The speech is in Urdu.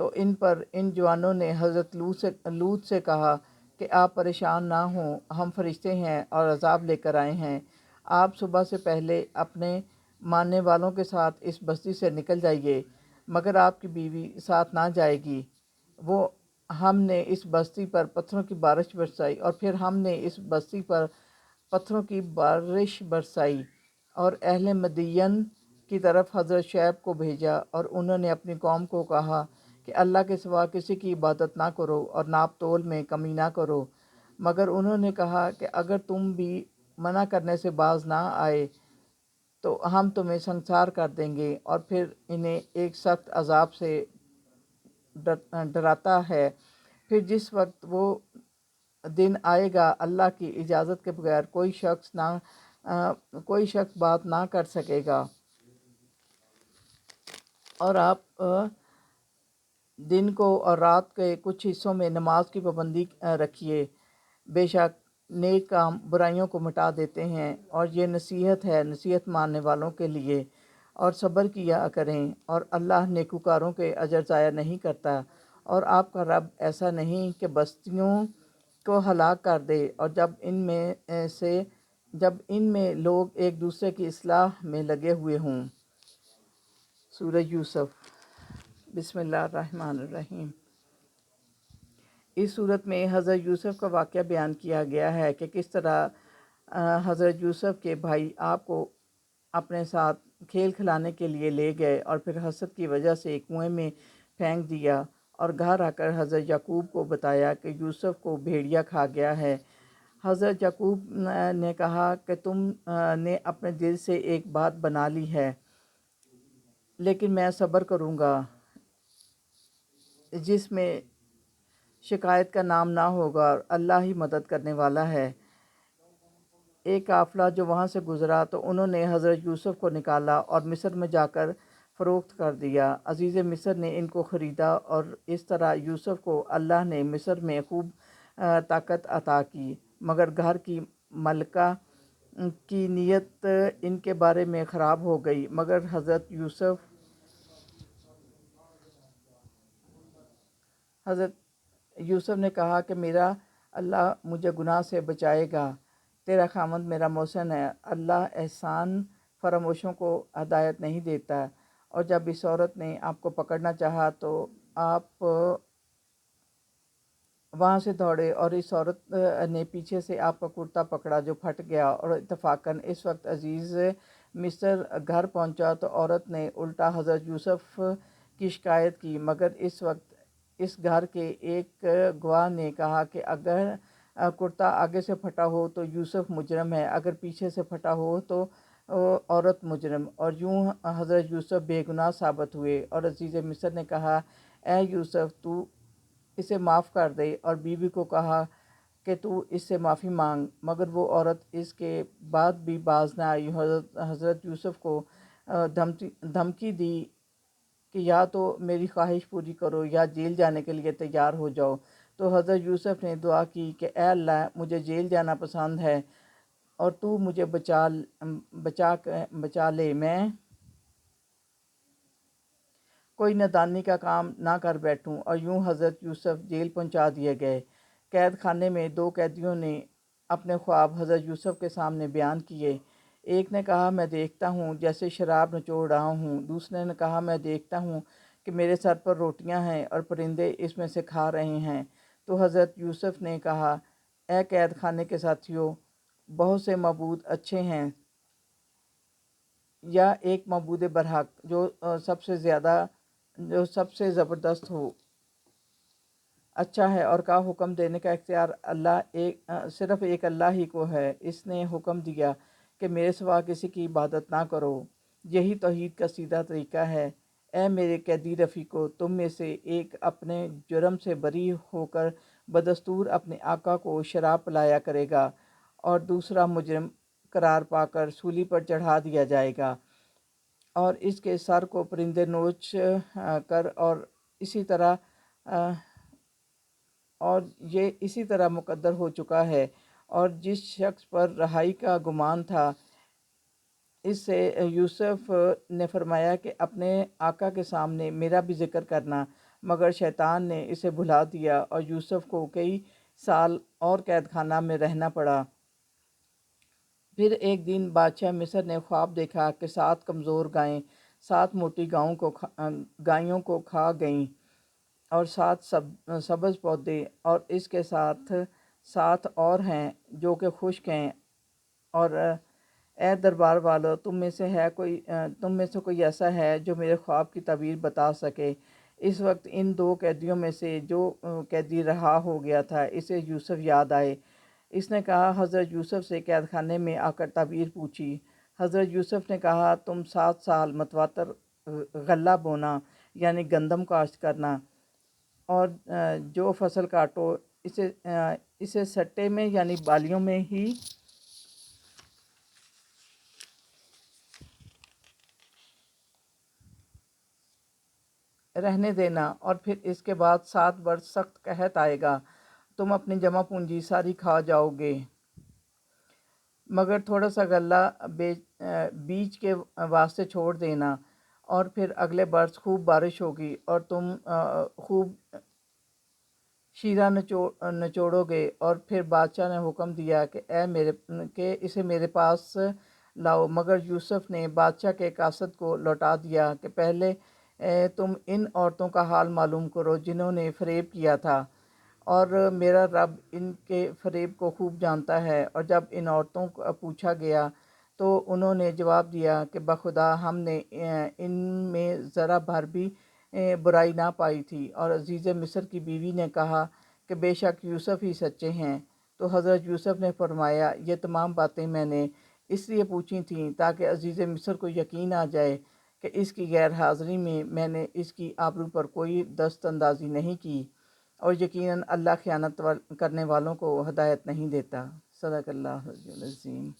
تو ان جوانوں نے حضرت لوط سے کہا کہ آپ پریشان نہ ہوں، ہم فرشتے ہیں اور عذاب لے کر آئے ہیں۔ آپ صبح سے پہلے اپنے ماننے والوں کے ساتھ اس بستی سے نکل جائیے، مگر آپ کی بیوی ساتھ نہ جائے گی۔ ہم نے اس بستی پر پتھروں کی بارش برسائی، اور پھر ہم نے اس بستی پر پتھروں کی بارش برسائی اور اہل مدین کی طرف حضرت شعیب کو بھیجا، اور انہوں نے اپنی قوم کو کہا کہ اللہ کے سوا کسی کی عبادت نہ کرو اور ناپ تول میں کمی نہ کرو، مگر انہوں نے کہا کہ اگر تم بھی منع کرنے سے باز نہ آئے تو ہم تمہیں سنسار کر دیں گے، اور پھر انہیں ایک سخت عذاب سے ڈراتا ہے۔ پھر جس وقت وہ دن آئے گا اللہ کی اجازت کے بغیر کوئی شخص بات نہ کر سکے گا، اور آپ دن کو اور رات کے کچھ حصوں میں نماز کی پابندی رکھیے، بے شک نیک کام برائیوں کو مٹا دیتے ہیں، اور یہ نصیحت ہے نصیحت ماننے والوں کے لیے، اور صبر کیا کریں، اور اللہ نیکوکاروں کے اجر ضائع نہیں کرتا۔ اور آپ کا رب ایسا نہیں کہ بستیوں کو ہلاک کر دے، اور جب ان میں لوگ ایک دوسرے کی اصلاح میں لگے ہوئے ہوں۔ سورہ یوسف۔ بسم اللہ الرحمن الرحیم۔ اس صورت میں حضرت یوسف کا واقعہ بیان کیا گیا ہے کہ کس طرح حضرت یوسف کے بھائی آپ کو اپنے ساتھ کھیل کھلانے کے لیے لے گئے، اور پھر حسد کی وجہ سے کنویں میں پھینک دیا، اور گھر آ کر حضرت یعقوب کو بتایا کہ یوسف کو بھیڑیا کھا گیا ہے۔ حضرت یعقوب نے کہا کہ تم نے اپنے دل سے ایک بات بنا لی ہے، لیکن میں صبر کروں گا جس میں شکایت کا نام نہ ہوگا، اور اللہ ہی مدد کرنے والا ہے۔ ایک قافلہ جو وہاں سے گزرا تو انہوں نے حضرت یوسف کو نکالا اور مصر میں جا کر فروخت کر دیا۔ عزیز مصر نے ان کو خریدا، اور اس طرح یوسف کو اللہ نے مصر میں خوب طاقت عطا کی، مگر گھر کی ملکہ کی نیت ان کے بارے میں خراب ہو گئی۔ مگر حضرت یوسف نے کہا کہ میرا اللہ مجھے گناہ سے بچائے گا، تیرا خامند میرا محسن ہے، اللہ احسان فراموشوں کو ہدایت نہیں دیتا۔ اور جب اس عورت نے آپ کو پکڑنا چاہا تو آپ وہاں سے دوڑے، اور اس عورت نے پیچھے سے آپ کا کرتا پکڑا جو پھٹ گیا، اور اتفاقاً اس وقت عزیز مصر گھر پہنچا تو عورت نے الٹا حضرت یوسف کی شکایت کی، مگر اس وقت اس گھر کے ایک گواہ نے کہا کہ اگر کرتا آگے سے پھٹا ہو تو یوسف مجرم ہے، اگر پیچھے سے پھٹا ہو تو عورت مجرم، اور یوں حضرت یوسف بے گناہ ثابت ہوئے۔ اور عزیز مصر نے کہا اے یوسف تو اسے معاف کر دے، اور بیوی کو کہا کہ تو اس سے معافی مانگ، مگر وہ عورت اس کے بعد بھی باز نہ آئی۔ حضرت یوسف کو دھمکی دی کہ یا تو میری خواہش پوری کرو یا جیل جانے کے لیے تیار ہو جاؤ۔ تو حضرت یوسف نے دعا کی کہ اے اللہ مجھے جیل جانا پسند ہے، اور تو مجھے بچا لے، میں کوئی نادانی کا کام نہ کر بیٹھوں۔ اور یوں حضرت یوسف جیل پہنچا دیے گئے۔ قید خانے میں دو قیدیوں نے اپنے خواب حضرت یوسف کے سامنے بیان کیے۔ ایک نے کہا میں دیکھتا ہوں جیسے شراب نچوڑ رہا ہوں، دوسرے نے کہا میں دیکھتا ہوں کہ میرے سر پر روٹیاں ہیں اور پرندے اس میں سے کھا رہے ہیں۔ تو حضرت یوسف نے کہا اے قید خانے کے ساتھیوں، بہت سے معبود اچھے ہیں، یا ایک معبود برحق جو سب سے زبردست ہو اچھا ہے، اور کا حکم دینے کا اختیار صرف ایک اللہ ہی کو ہے۔ اس نے حکم دیا کہ میرے سوا کسی کی عبادت نہ کرو، یہی توحید کا سیدھا طریقہ ہے۔ اے میرے قیدی رفیقو، تم میں سے ایک اپنے جرم سے بری ہو کر بدستور اپنے آقا کو شراب پلایا کرے گا، اور دوسرا مجرم قرار پا کر سولی پر چڑھا دیا جائے گا، اور اس کے سر کو پرندے نوچ کر اور یہ اسی طرح مقدر ہو چکا ہے۔ اور جس شخص پر رہائی کا گمان تھا، اس سے یوسف نے فرمایا کہ اپنے آقا کے سامنے میرا بھی ذکر کرنا۔ مگر شیطان نے اسے بھلا دیا اور یوسف کو کئی سال اور قید خانہ میں رہنا پڑا۔ پھر ایک دن بادشاہ مصر نے خواب دیکھا کہ 7 کمزور گائیں 7 موٹی گائیوں کو کھا گئیں، اور 7 سبز پودے، اور اس کے ساتھ 7 اور ہیں جو کہ خشک ہیں۔ اور اے دربار والو، تم میں سے کوئی ایسا ہے جو میرے خواب کی تعبیر بتا سکے؟ اس وقت ان 2 قیدیوں میں سے جو قیدی رہا ہو گیا تھا، اسے یوسف یاد آئے۔ اس نے کہا، حضرت یوسف سے قید خانے میں آ کر تعبیر پوچھی۔ حضرت یوسف نے کہا، تم 7 سال متواتر غلہ بونا یعنی گندم کاشت کرنا، اور جو فصل کاٹو اسے سٹے میں یعنی بالیوں میں ہی رہنے دینا، اور پھر اس کے بعد 7 برس سخت قحط آئے گا، تم اپنی جمع پونجی ساری کھا جاؤ گے، مگر تھوڑا سا غلہ بیج کے واسطے چھوڑ دینا، اور پھر اگلے برس خوب بارش ہوگی اور تم خوب شیرہ نچوڑو گے۔ اور پھر بادشاہ نے حکم دیا کہ اسے میرے پاس لاؤ، مگر یوسف نے بادشاہ کے قاصد کو لوٹا دیا کہ پہلے تم ان عورتوں کا حال معلوم کرو جنہوں نے فریب کیا تھا، اور میرا رب ان کے فریب کو خوب جانتا ہے۔ اور جب ان عورتوں کو پوچھا گیا تو انہوں نے جواب دیا کہ بخدا ہم نے ان میں ذرا بھر بھی برائی نہ پائی تھی۔ اور عزیز مصر کی بیوی نے کہا کہ بے شک یوسف ہی سچے ہیں۔ تو حضرت یوسف نے فرمایا، یہ تمام باتیں میں نے اس لیے پوچھی تھیں تاکہ عزیز مصر کو یقین آ جائے کہ اس کی غیر حاضری میں نے اس کی آبرو پر کوئی دست اندازی نہیں کی، اور یقیناً اللہ خیانت کرنے والوں کو ہدایت نہیں دیتا۔ صدق اللہ العظیم۔